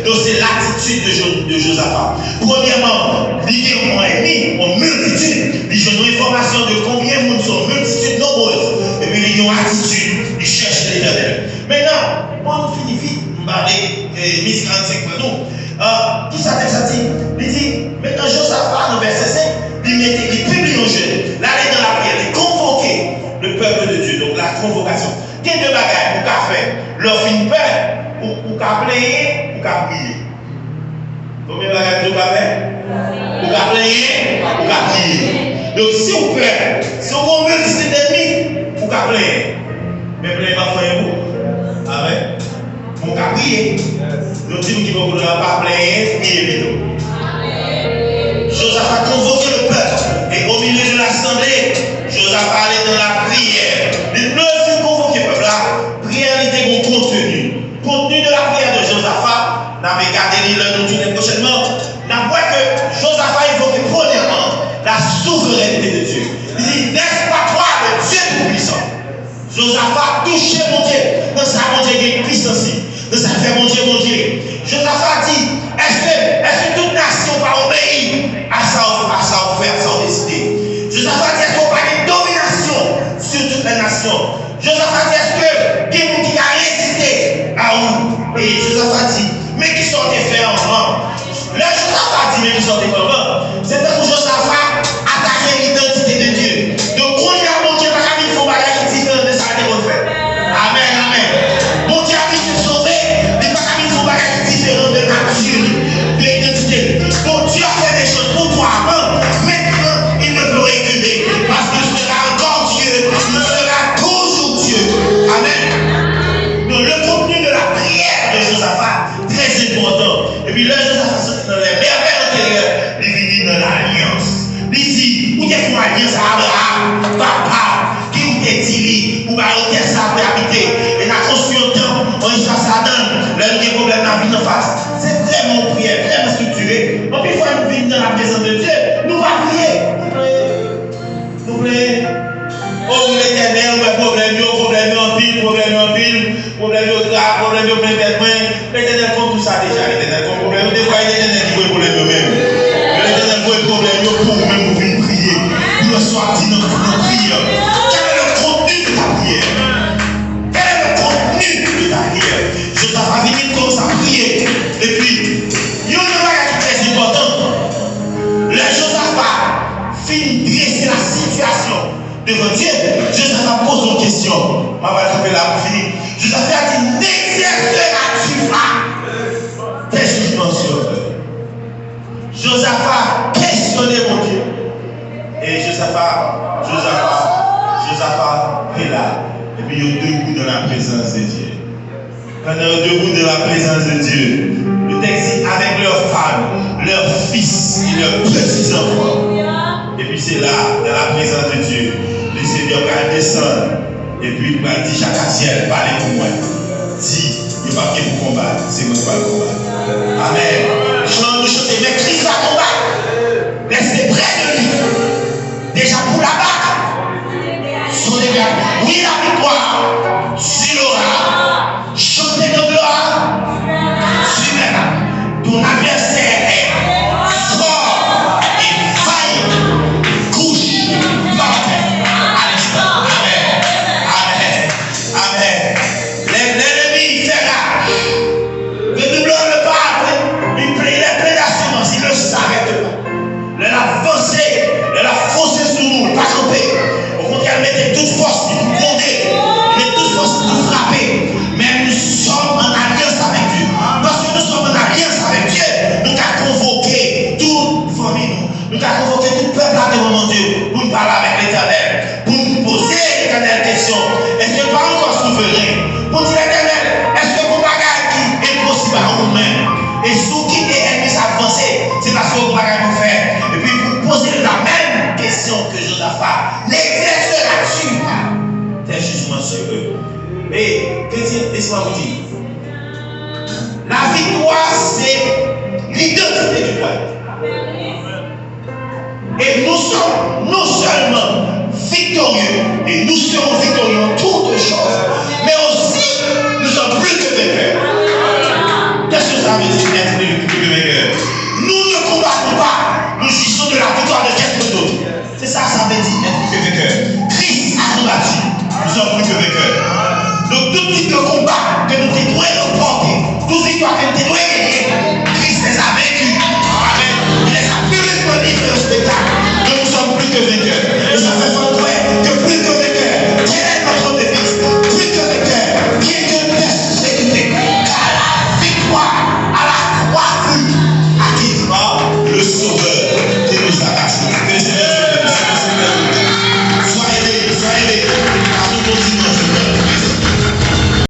Donc c'est l'attitude de Josaphat. Premièrement, il y a un ennemi, en multitude. Il y a une information de combien de monde sont multitudes nombreuses. Et puis il y a une attitude, il cherche l'Éternel. Maintenant, on finit vite, on va aller, Miss 45 pour nous. Tout ça, il dit, maintenant Josaphat, dans verset 5, il publie un jeûne. Là, il est dans la prière, il convoquer le peuple de Dieu. Donc la convocation. Quel de bagages pour qu'a faire? Leur fin peur, pour qu'a player, pour qu'a prier. Combien de bagages pour qu'a faire? Pour qu'a player, pour qu'a prier. Donc si vous peur, si vous mettez cet ennemi, pour qu'a player. Mais player pas faire vous. Amen. Pour qu'a prier. Donc si vous qui ne pouvez pas player, priez plutôt. Josaphat a convoqué le peuple. Et au milieu de l'assemblée, Josaphat allait dans la prière. Les neuf convoqués le peuple là, prière était mon contenu. Contenu de la prière de Josaphat, n'avait gardé nous tourner prochainement. N'a pas que Josaphat évoquait premièrement la souveraineté de Dieu. Il dit, n'est-ce pas toi le Dieu tout-puissant? Josaphat touchait mon Dieu. Dans sa mon Dieu, il y a une puissance. Dans sa fait mon Dieu, mon Dieu. Josaphat dit, est-ce que toute nation va obéir à ça offert, à ça décidé? Josaphat dit, est-ce qu'on va une domination sur toutes les nations? Josaphat dit, est-ce que quelqu'un qui a résisté à où? Et Josaphat dit, mais qui sont des faits en grand? Là, Josaphat dit, mais qui sont des faits en grand? C'est parce que Josaphat attaquait l'identité de Dieu. Donc, quand il y a mon Dieu, il faut bagager différent de ça qu'on fait. Amen, amen. Mon Dieu a dit se sauver, mais il faut bagager différent de nature, de l'identité. Bon Dieu a fait des choses pour toi avant, maintenant, il ne peut récuser. Parce que je serai encore Dieu, il sera toujours Dieu. Amen. Donc, le contenu de la prière de Josaphat, très important. Et puis là, Josaphat sortit dans les merveilles antérieures, il vit dans l'alliance. Il dit, où est-ce qu'on a alliance à Abraham, papa, qui vous est dit, ou va ôter ça pour habiter. Et la construit au temps, on y passe la donne, là, il y a des problèmes dans la vie en face. C'est vraiment prière, vraiment structuré. Donc, il faut nous vivre dans la présence de Dieu, nous va prier. Nous prions. Oh, l'Éternel, problème en pile, problème au drap, problème au plein. L'Éternel compte tout ça déjà. L'Éternel compte problème. Des fois, l'Éternel qui veut problème eux-mêmes. L'Éternel veut problème pour vous-même, vous venez prier. Vous le soir, dit dans notre prière. Quel est le contenu de ta prière? Quel est le contenu de ta prière? Je t'avais dit comme ça, prier. Et puis, il y a une chose qui est très importante. Le Josaphat finit de dresser la situation devant Dieu. Josaphat pose une question. Ma va taper là pour finir. Josaphat a dit, n'exerceras-tu pas tes jugements sur eux? Josaphat questionnait mon Dieu. Et Josaphat est là. Et puis il y a debout dans la présence de Dieu. Quand ils sont debout dans la présence de Dieu, le texte dit avec leurs femmes, leurs fils et leurs petits-enfants. Et puis c'est là, dans la présence de Dieu, le Seigneur va descendre. Et puis il va dire, Jacques, parlez pour moi. Dis, il va pas pour combattre, c'est moi qui va le combattre. Amen. Je chanter, mais Christ va combattre. Restez près de lui. Déjà pour la bataille. Sur les gars. Oui, la victoire. Tu l'auras. Chantez de gloire. Tu verras. Ton adversaire est fort et failli. Couche par terre. À l'instant. Amen. Amen. Amen. L'ennemi fait rage. Redoublant le pas. Il plaît d'assurance. Il ne s'arrête pas. La force sur nous, pas camper. Au contraire, mettez toute force pour nous gronder. Mettez toute force pour nous frapper. Mais nous sommes en alliance avec Dieu. Parce que nous sommes en alliance avec Dieu, nous avons convoqué toute famille, nous avons convoqué tout peuple là devant mon Dieu pour nous parler avec l'Éternel, pour nous poser l'Éternel question. Est-ce que pas encore souverain? Pour dire l'Éternel, est-ce que vous bagage qui est possible à vous-même? Et sous qui est ennemi s'avancer, c'est parce que vous bagage vous faire. Et puis vous posez la même question que Josaphat. N'exerceras-tu pas tes jugements sur eux? Et chrétien, laissez-moi vous dire. La victoire, c'est l'identité du peuple. Et nous sommes non seulement victorieux, et nous serons victorieux en toutes choses, mais aussi nous sommes plus que vainqueurs. Qu'est-ce que ça veut dire? être plus que vainqueurs. Nous ne combattons pas, nous jouissons de la victoire de quelqu'un d'autre. C'est ça, ça veut dire être plus que vainqueur. Christ a combattu, nous sommes plus que vainqueurs. Donc tout type de combat que nous devons porter, tout victoire que nous devons gagner, Christ les a vaincus. Amen. Il les a plus disponibles au spectacle. Donc nous sommes plus que vainqueurs.